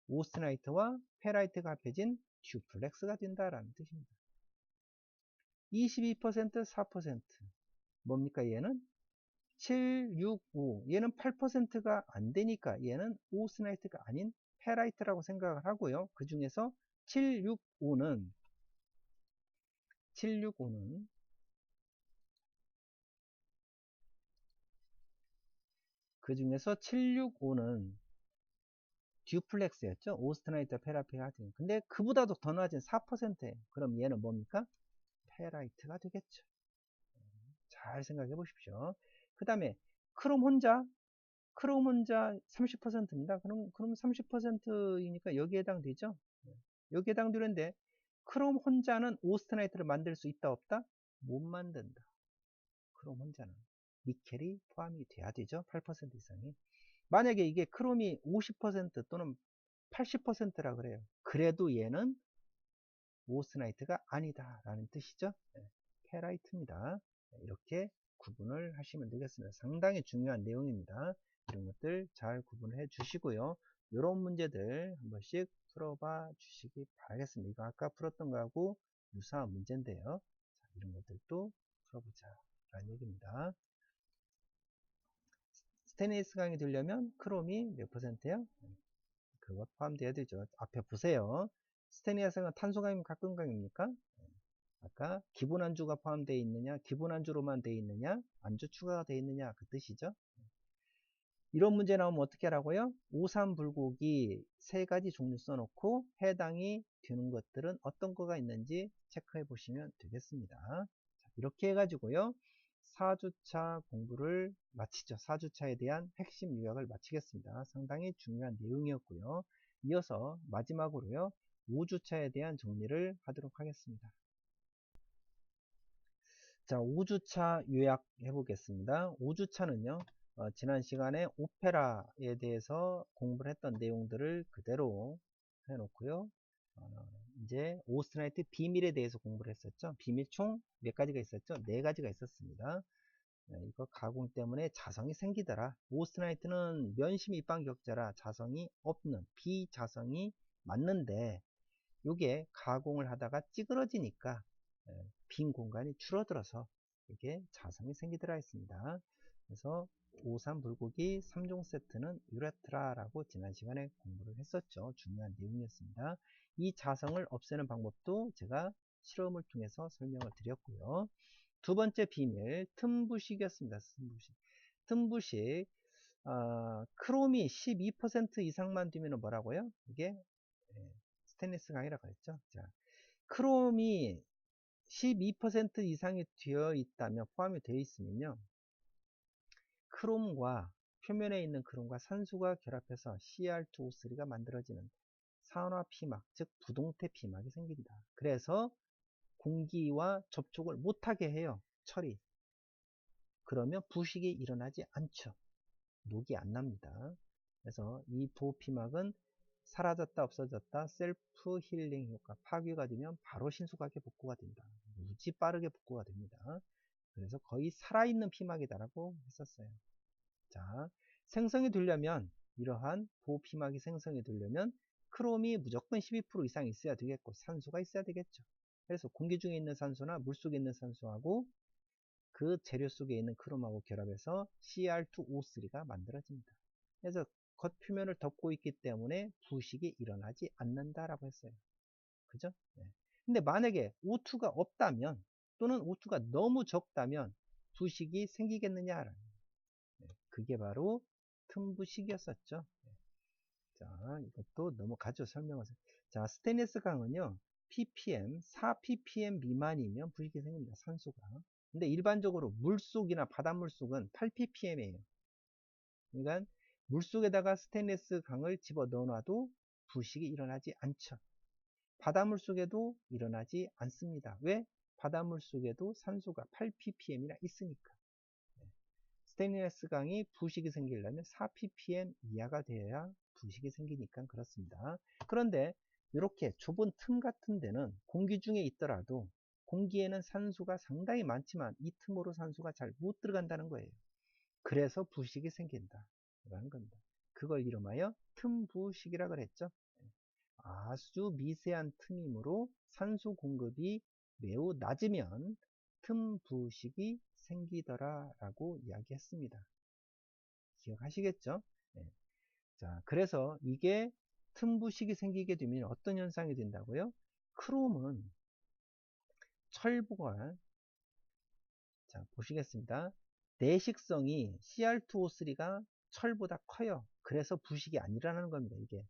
오스테나이트와 페라이트가 합해진 듀플렉스가 된다라는 뜻입니다. 22% 4% 뭡니까? 얘는 765 얘는 8%가 안 되니까 얘는 오스테나이트가 아닌 페라이트라고 생각을 하고요. 그 중에서 765는 그 중에서 765는 듀플렉스였죠. 오스테나이트 페라이트가 하죠. 근데 그보다도 더 낮은 4%예요. 그럼 얘는 뭡니까? 페라이트가 되겠죠. 잘 생각해 보십시오. 그 다음에 크롬 혼자 30%입니다. 그럼 30%이니까 여기에 해당되죠. 여기에 해당되는데 크롬 혼자는 오스테나이트를 만들 수 있다 없다? 못 만든다. 크롬 혼자는 니켈이 포함이 돼야 되죠. 8% 이상이. 만약에 이게 크롬이 50% 또는 80%라 그래요. 그래도 얘는 오스테나이트가 아니다 라는 뜻이죠. 페라이트입니다. 이렇게 구분을 하시면 되겠습니다. 상당히 중요한 내용입니다. 이런 것들 잘 구분해 주시고요. 이런 문제들 한 번씩 풀어봐 주시기 바라겠습니다. 이거 아까 풀었던 거하고 유사한 문제인데요. 자, 이런 것들도 풀어보자 라는 얘기입니다. 스테인리스 강이 되려면 크롬이 몇 %예요? 그거 포함되어야 되죠. 앞에 보세요. 스테인리스가 탄소강입니까? 각근강입니까? 아까 기본 안주가 포함되어 있느냐, 기본 안주로만 되어 있느냐, 안주 추가가 되어 있느냐 그 뜻이죠. 이런 문제 나오면 어떻게 하라고요? 오삼불고기 세 가지 종류 써놓고 해당이 되는 것들은 어떤 거가 있는지 체크해 보시면 되겠습니다. 자, 이렇게 해가지고요 4주차 공부를 마치죠. 4주차에 대한 핵심 요약을 마치겠습니다. 상당히 중요한 내용이었고요. 이어서 마지막으로요 5주차에 대한 정리를 하도록 하겠습니다. 자, 5주차 요약해 보겠습니다. 5주차는요, 지난 시간에 오페라에 대해서 공부를 했던 내용들을 그대로 해놓고요. 이제 오스테나이트 비밀에 대해서 공부를 했었죠. 비밀 총 몇 가지가 있었죠? 4가지가 있었습니다. 이거 가공 때문에 자성이 생기더라. 오스테나이트는 면심 입방격자라 자성이 없는 비자성이 맞는데 요게 가공을 하다가 찌그러지니까 빈 공간이 줄어들어서 이게 자성이 생기더라 했습니다. 그래서 오삼불고기 3종 세트는 유레트라라고 지난 시간에 공부를 했었죠. 중요한 내용이었습니다. 이 자성을 없애는 방법도 제가 실험을 통해서 설명을 드렸고요. 두 번째 비밀, 틈부식이었습니다. 틈부식. 크롬이 12% 이상만 되면 뭐라고요? 이게 스테인리스 강이라고 했죠. 자, 크롬이 12% 이상이 되어 있다면, 포함이 되어 있으면요, 크롬과 표면에 있는 크롬과 산소가 결합해서 CR2O3가 만들어지는 산화 피막, 즉 부동태 피막이 생깁니다. 그래서 공기와 접촉을 못하게 해요. 철이. 그러면 부식이 일어나지 않죠. 녹이 안 납니다. 그래서 이 보호피막은 사라졌다 없어졌다 셀프 힐링 효과, 파괴가 되면 바로 신속하게 복구가 된다. 무지 빠르게 복구가 됩니다. 그래서 거의 살아있는 피막이다라고 했었어요. 자, 생성이 되려면, 이러한 보호피막이 생성이 되려면 크롬이 무조건 12% 이상 있어야 되겠고 산소가 있어야 되겠죠. 그래서 공기 중에 있는 산소나 물 속에 있는 산소하고 그 재료 속에 있는 크롬하고 결합해서 CR2O3가 만들어집니다. 그래서 겉표면을 덮고 있기 때문에 부식이 일어나지 않는다라고 했어요. 그죠? 네. 근데 만약에 O2가 없다면, 또는 O2가 너무 적다면 부식이 생기겠느냐? 네. 그게 바로 틈부식이었었죠. 네. 자, 이것도 넘어가죠. 설명하세요. 자, 스테인리스 강은요, ppm, 4ppm 미만이면 부식이 생깁니다. 산소가. 근데 일반적으로 물속이나 바닷물 속은 8ppm이에요. 그러니까 물속에다가 스테인리스 강을 집어 넣어놔도 부식이 일어나지 않죠. 바닷물 속에도 일어나지 않습니다. 왜? 바닷물 속에도 산소가 8ppm이나 있으니까. 스테인리스 강이 부식이 생기려면 4ppm 이하가 되어야 부식이 생기니까 그렇습니다. 그런데 이렇게 좁은 틈 같은 데는 공기 중에 있더라도 공기에는 산소가 상당히 많지만 이 틈으로 산소가 잘 못 들어간다는 거예요. 그래서 부식이 생긴다 라는 겁니다. 그걸 이름하여 틈부식이라 그랬죠. 아주 미세한 틈이므로 산소 공급이 매우 낮으면 틈부식이 생기더라 라고 이야기했습니다. 기억하시겠죠? 네. 자, 그래서 이게 틈부식이 생기게 되면 어떤 현상이 된다고요? 크롬은 철분과, 자, 보시겠습니다. 내식성이 CR2O3가 철보다 커요. 그래서 부식이 안 일어나는 겁니다, 이게.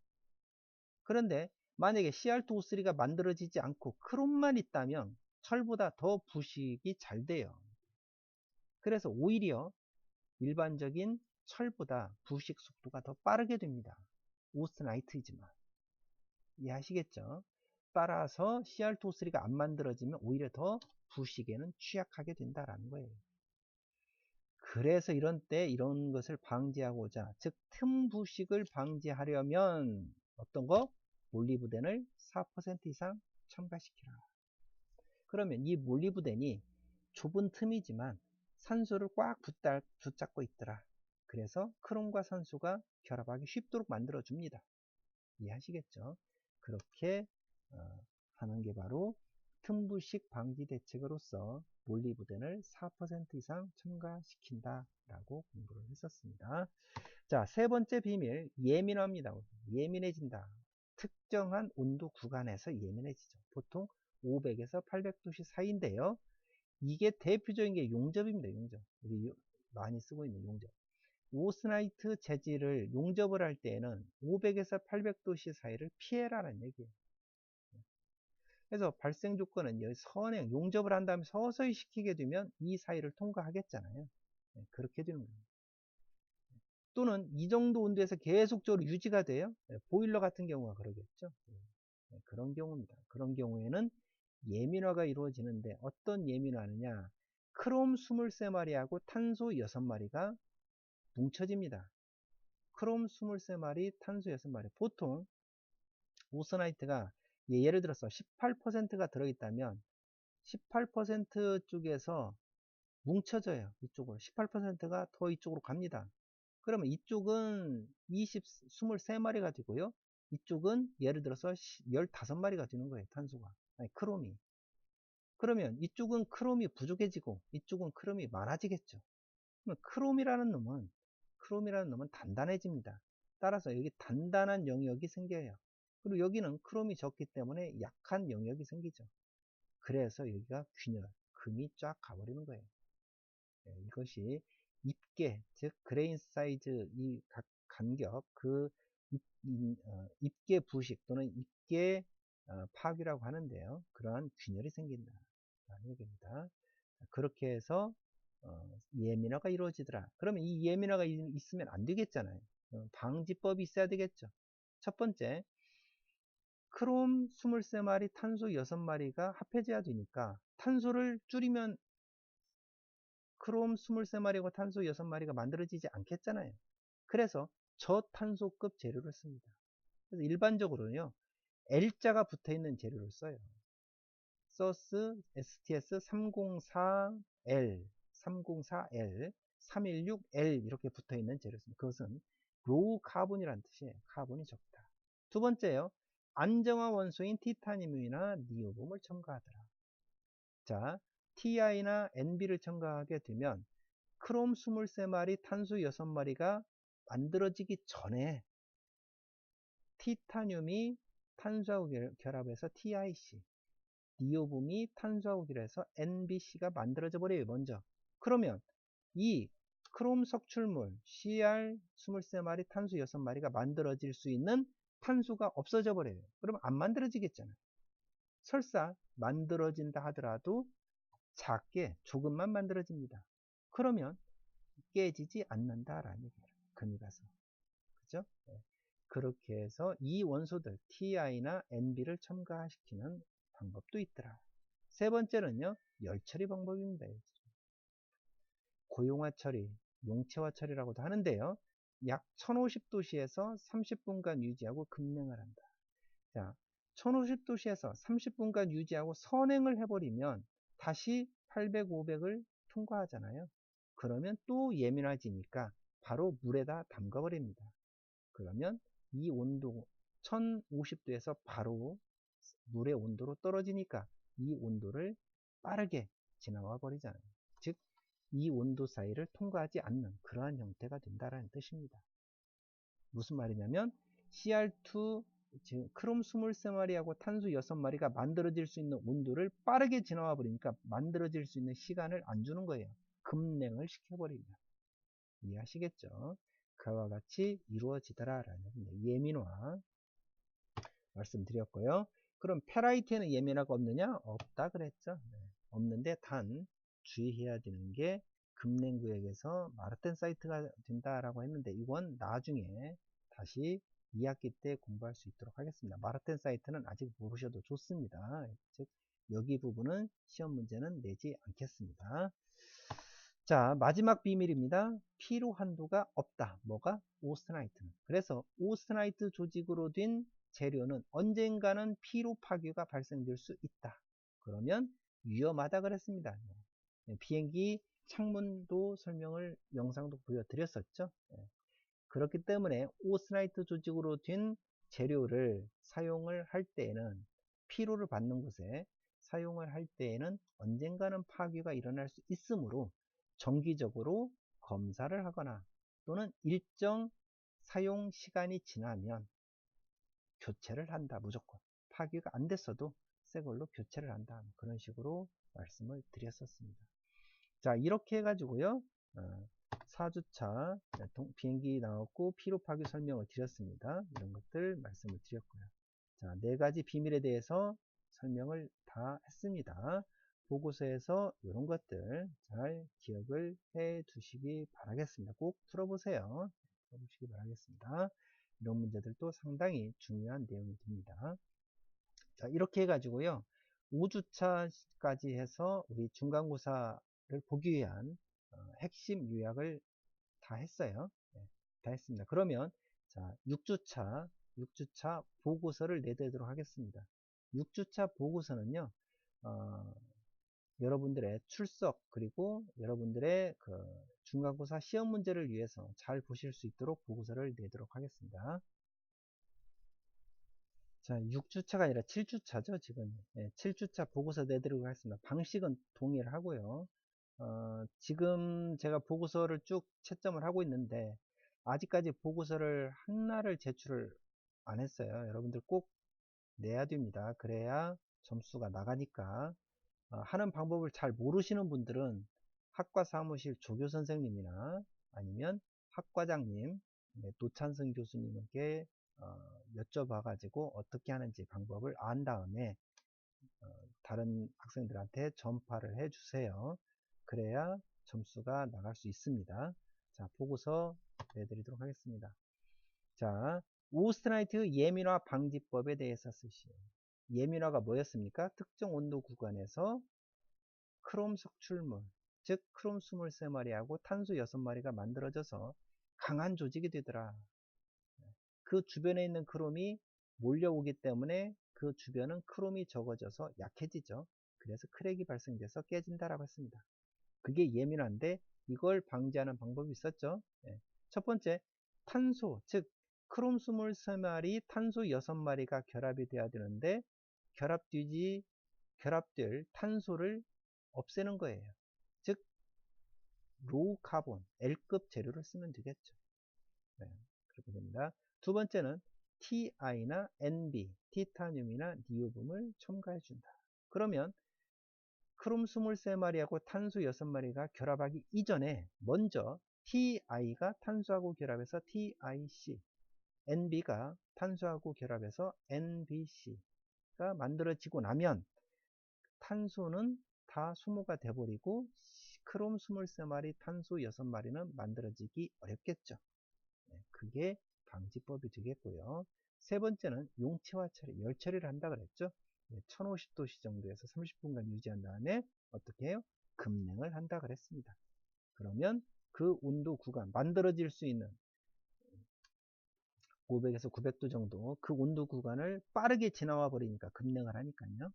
그런데 만약에 CR2O3가 만들어지지 않고 크롬만 있다면 철보다 더 부식이 잘 돼요. 그래서 오히려 일반적인 철보다 부식 속도가 더 빠르게 됩니다. 오스나이트이지만. 이해하시겠죠? 따라서 CR2O3가 안 만들어지면 오히려 더 부식에는 취약하게 된다라는 거예요. 그래서 이런 때 이런 것을 방지하고자, 즉 틈부식을 방지하려면 어떤 거? 몰리브덴을 4% 이상 첨가시키라. 그러면 이 몰리브덴이 좁은 틈이지만 산소를 꽉 붙잡고 있더라. 그래서 크롬과 산소가 결합하기 쉽도록 만들어 줍니다. 이해하시겠죠? 그렇게 하는 게 바로 틈부식 방지 대책으로서 몰리브덴을 4% 이상 첨가시킨다 라고 공부를 했었습니다. 자, 세 번째 비밀, 예민합니다. 예민해진다. 특정한 온도 구간에서 예민해지죠. 보통 500에서 800도씨 사이인데요. 이게 대표적인 게 용접입니다. 용접. 우리 많이 쓰고 있는 용접. 오스나이트 재질을 용접을 할 때에는 500에서 800도씨 사이를 피해라는 얘기예요. 그래서 발생 조건은 선행, 용접을 한 다음에 서서히 식히게 되면 이 사이를 통과하겠잖아요. 그렇게 되는 겁니다. 또는 이 정도 온도에서 계속적으로 유지가 돼요. 보일러 같은 경우가 그러겠죠. 그런 경우입니다. 그런 경우에는 예민화가 이루어지는데 어떤 예민화느냐? 크롬 23마리하고 탄소 6마리가 뭉쳐집니다. 크롬 23마리, 탄소 6마리. 보통 오스나이트가 예를 들어서 18%가 들어있다면 18% 쪽에서 뭉쳐져요. 이쪽으로 18%가 더 이쪽으로 갑니다. 그러면 이쪽은 23마리가 되고요. 이쪽은 예를 들어서 15마리가 되는 거예요. 탄소가. 아니, 크롬이. 그러면 이쪽은 크롬이 부족해지고 이쪽은 크롬이 많아지겠죠. 그러면 크롬이라는 놈은 단단해집니다. 따라서 여기 단단한 영역이 생겨요. 그리고 여기는 크롬이 적기 때문에 약한 영역이 생기죠. 그래서 여기가 균열, 금이 쫙 가버리는 거예요. 이것이 입계, 즉 그레인 사이즈 이 간격, 그 입계 부식 또는 입계 파괴라고 하는데요. 그러한 균열이 생긴다는 얘기입니다. 그렇게 해서 예민화가 이루어지더라. 그러면 이 예민화가 있으면 안 되겠잖아요. 방지법이 있어야 되겠죠. 첫 번째, 크롬 23마리, 탄소 6마리가 합해져야 되니까 탄소를 줄이면 크롬 23마리고 탄소 6마리가 만들어지지 않겠잖아요. 그래서 저탄소급 재료를 씁니다. 그래서 일반적으로는요, L자가 붙어 있는 재료를 써요. 서스 STS 304L, 304L, 316L 이렇게 붙어 있는 재료를 씁니다. 그것은 로우 카본이라는 뜻이에요. 카본이 적다. 두 번째요, 안정화 원소인 티타늄이나 니오봄을 첨가하더라. 자, TI나 NB를 첨가하게 되면 크롬 23마리, 탄소 6마리가 만들어지기 전에 티타늄이 탄소하고 결합해서 TIC, 니오봄이 탄소하고 결합해서 NBC가 만들어져 버려요, 먼저. 그러면 이 크롬 석출물 CR 23마리, 탄소 6마리가 만들어질 수 있는 탄소가 없어져 버려요. 그러면 안 만들어지겠잖아요. 설사 만들어진다 하더라도 작게 조금만 만들어집니다. 그러면 깨지지 않는다라는 얘기예요. 금이 가서. 그죠? 네. 그렇게 해서 이 원소들 TI나 NB를 첨가시키는 방법도 있더라. 세 번째는요, 열처리 방법입니다. 고용화 처리, 용체화 처리라고도 하는데요. 약 1050도씨에서 30분간 유지하고 급냉을 한다. 자, 1050도씨에서 30분간 유지하고 선행을 해버리면 다시 800, 500을 통과하잖아요. 그러면 또 예민해지니까 바로 물에다 담가버립니다. 그러면 이 온도 1050도에서 바로 물의 온도로 떨어지니까 이 온도를 빠르게 지나와 버리잖아요. 즉, 이 온도 사이를 통과하지 않는 그러한 형태가 된다는 뜻입니다. 무슨 말이냐면 CR2, 즉 크롬 23마리하고 탄소 6마리가 만들어질 수 있는 온도를 빠르게 지나와 버리니까 만들어질 수 있는 시간을 안 주는 거예요. 급냉을 시켜버립니다. 이해하시겠죠? 그와 같이 이루어지더라 라는 예민화 말씀드렸고요. 그럼 페라이트에는 예민화가 없느냐? 없다 그랬죠. 네. 없는데 단 주의해야 되는 게 급냉구역에서 마르텐사이트가 된다라고 했는데 이건 나중에 다시 2학기 때 공부할 수 있도록 하겠습니다. 마르텐사이트는 아직 모르셔도 좋습니다. 즉 여기 부분은 시험 문제는 내지 않겠습니다. 자, 마지막 비밀입니다. 피로 한도가 없다. 뭐가? 오스트나이트는. 그래서 오스트나이트 조직으로 된 재료는 언젠가는 피로 파괴가 발생될 수 있다. 그러면 위험하다 그랬습니다. 비행기 창문도 설명을 영상도 보여드렸었죠. 그렇기 때문에 오스트나이트 조직으로 된 재료를 사용을 할 때에는 피로를 받는 곳에 사용을 할 때에는 언젠가는 파괴가 일어날 수 있으므로 정기적으로 검사를 하거나 또는 일정 사용 시간이 지나면 교체를 한다. 무조건 파괴가 안 됐어도 새 걸로 교체를 한다. 그런 식으로 말씀을 드렸었습니다. 자, 이렇게 해가지고요 4주차 비행기 나왔고 피로 파괴 설명을 드렸습니다. 이런 것들 말씀을 드렸고요. 자, 4가지 비밀에 대해서 설명을 다 했습니다. 보고서에서 이런 것들 잘 기억을 해 두시기 바라겠습니다. 꼭 풀어보세요. 풀어보시기 바라겠습니다. 이런 문제들도 상당히 중요한 내용이 됩니다. 자, 이렇게 해가지고요 5주차까지 해서 우리 중간고사를 보기 위한 핵심 요약을 다 했어요. 네, 다 했습니다. 그러면 자 6주차 보고서를 내드리도록 하겠습니다. 6주차 보고서는요 여러분들의 출석 그리고 여러분들의 그 중간고사 시험 문제를 위해서 잘 보실 수 있도록 보고서를 내도록 하겠습니다. 자, 6주차가 아니라 7주차죠, 지금. 7주차 보고서 내드리고 하겠습니다. 방식은 동일하고요. 지금 제가 보고서를 쭉 채점을 하고 있는데, 아직까지 보고서를 하나를 제출을 안 했어요. 여러분들 꼭 내야 됩니다. 그래야 점수가 나가니까. 하는 방법을 잘 모르시는 분들은 학과 사무실 조교 선생님이나 아니면 학과장님, 노찬승 교수님께 여쭤봐 가지고 어떻게 하는지 방법을 안 다음에 다른 학생들한테 전파를 해 주세요. 그래야 점수가 나갈 수 있습니다. 자, 보고서 내드리도록 하겠습니다. 자, 오스트라이트 예민화 방지법에 대해서 쓰시오. 예민화가 뭐였습니까? 특정 온도 구간에서 크롬 석출물, 즉 크롬 23마리하고 탄소 6마리가 만들어져서 강한 조직이 되더라. 그 주변에 있는 크롬이 몰려오기 때문에 그 주변은 크롬이 적어져서 약해지죠. 그래서 크랙이 발생돼서 깨진다라고 했습니다. 그게 예민한데 이걸 방지하는 방법이 있었죠. 첫 번째, 탄소, 즉 크롬 23마리, 탄소 6마리가 결합이 돼야 되는데 결합될 탄소를 없애는 거예요. 즉 로우 카본, L급 재료를 쓰면 되겠죠. 그렇게 됩니다. 두 번째는 Ti나 NB, 티타늄이나 니오뷴을 첨가해 준다. 그러면 크롬 23마리하고 탄소 6마리가 결합하기 이전에 먼저 Ti가 탄소하고 결합해서 TiC, NB가 탄소하고 결합해서 NBC가 만들어지고 나면 탄소는 다 소모가 돼버리고 크롬 23마리, 탄소 6마리는 만들어지기 어렵겠죠. 그게 방지법이 되겠고요. 세 번째는 용체화 처리, 열 처리를 한다 그랬죠. 1050도씨 정도에서 30분간 유지한 다음에 어떻게 해요? 급냉을 한다 그랬습니다. 그러면 그 온도 구간, 만들어질 수 있는 500에서 900도 정도 그 온도 구간을 빠르게 지나와 버리니까 급냉을 하니까요.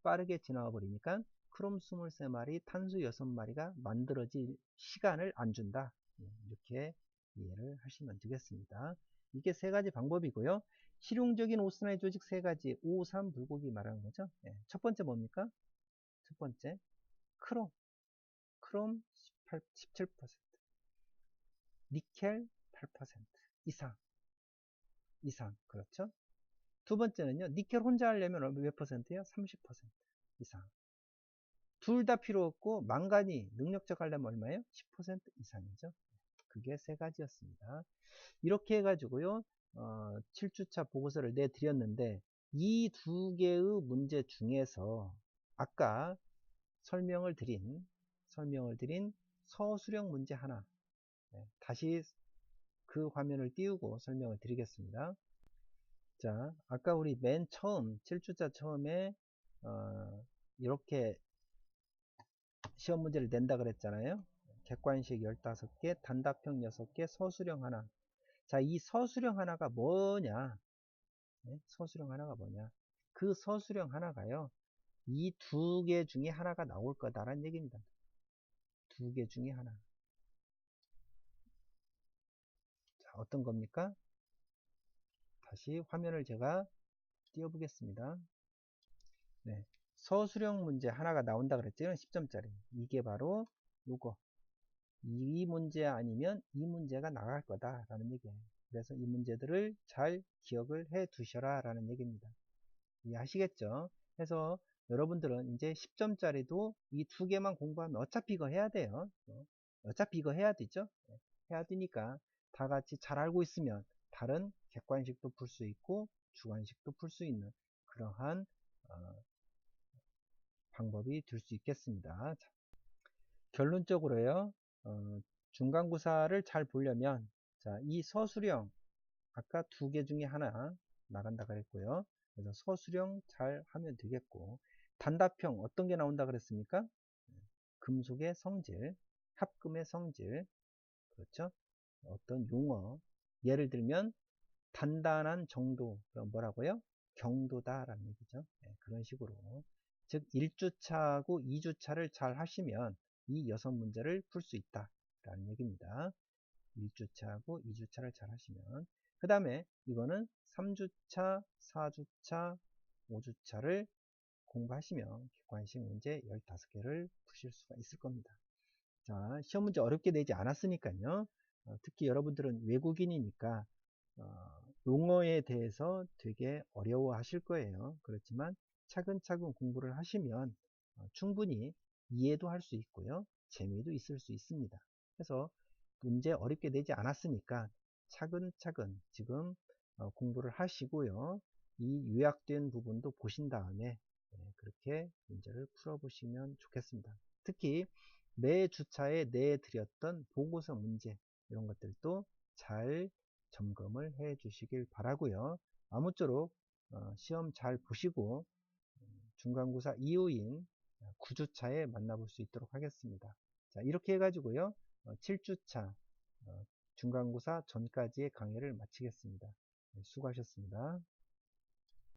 빠르게 지나와 버리니까 크롬 23마리, 탄소 6마리가 만들어질 시간을 안 준다. 이렇게 이해를 하시면 되겠습니다. 이게 세 가지 방법이고요. 실용적인 오스나이 조직 세 가지, 5, 3 불고기 말하는 거죠. 첫 번째 뭡니까? 첫 번째, 크롬 17%, 니켈 8% 이상, 그렇죠? 두 번째는요, 니켈 혼자 하려면 몇 퍼센트요? 30% 이상. 둘 다 필요 없고 망간이 능력적 하려면 얼마예요? 10% 이상이죠. 그게 세 가지였습니다. 이렇게 해가지고요, 7주차 보고서를 내드렸는데 이 두 개의 문제 중에서 아까 설명을 드린 서술형 문제 하나, 다시 그 화면을 띄우고 설명을 드리겠습니다. 자, 아까 우리 맨 처음 7주차 처음에 이렇게 시험 문제를 낸다 그랬잖아요. 객관식 15개, 단답형 6개, 서술형 하나. 자, 이 서술형 하나가 뭐냐? 서술형 하나가 뭐냐? 그 서술형 하나가요, 이 두 개 중에 하나가 나올 거다라는 얘기입니다. 두 개 중에 하나. 자, 어떤 겁니까? 다시 화면을 제가 띄워보겠습니다. 네. 서술형 문제 하나가 나온다 그랬죠? 10점짜리. 이게 바로 요거. 이 문제 아니면 이 문제가 나갈 거다라는 얘기예요. 그래서 이 문제들을 잘 기억을 해 두셔라 라는 얘기입니다. 이해하시겠죠? 그래서 여러분들은 이제 10점짜리도 이 두 개만 공부하면 어차피 이거 해야 돼요. 어차피 이거 해야 되죠? 해야 되니까 다 같이 잘 알고 있으면 다른 객관식도 풀 수 있고 주관식도 풀 수 있는 그러한 방법이 될 수 있겠습니다. 자, 결론적으로요, 중간고사를 잘 보려면, 자, 이 서술형, 아까 두 개 중에 하나 나간다 그랬고요. 그래서 서술형 잘 하면 되겠고, 단답형 어떤 게 나온다 그랬습니까? 금속의 성질, 합금의 성질, 그렇죠? 어떤 용어, 예를 들면 단단한 정도, 뭐라고요? 경도다라는 얘기죠. 그런 식으로. 즉 1주차하고 2주차를 잘 하시면 이 6문제를 풀 수 있다 라는 얘기입니다. 1주차하고 2주차를 잘 하시면. 그 다음에 이거는 3주차, 4주차, 5주차를 공부하시면 객관식 문제 15개를 푸실 수가 있을 겁니다. 자, 시험 문제 어렵게 내지 않았으니까요. 특히 여러분들은 외국인이니까 용어에 대해서 되게 어려워 하실 거예요. 그렇지만 차근차근 공부를 하시면 충분히 이해도 할 수 있고요. 재미도 있을 수 있습니다. 그래서 문제 어렵게 내지 않았으니까 차근차근 지금 공부를 하시고요. 이 요약된 부분도 보신 다음에 그렇게 문제를 풀어보시면 좋겠습니다. 특히 매 주차에 내드렸던 보고서 문제 이런 것들도 잘 점검을 해 주시길 바라고요. 아무쪼록 시험 잘 보시고 중간고사 이후인 9주차에 만나볼 수 있도록 하겠습니다. 자, 이렇게 해가지고요. 7주차 중간고사 전까지의 강의를 마치겠습니다. 수고하셨습니다.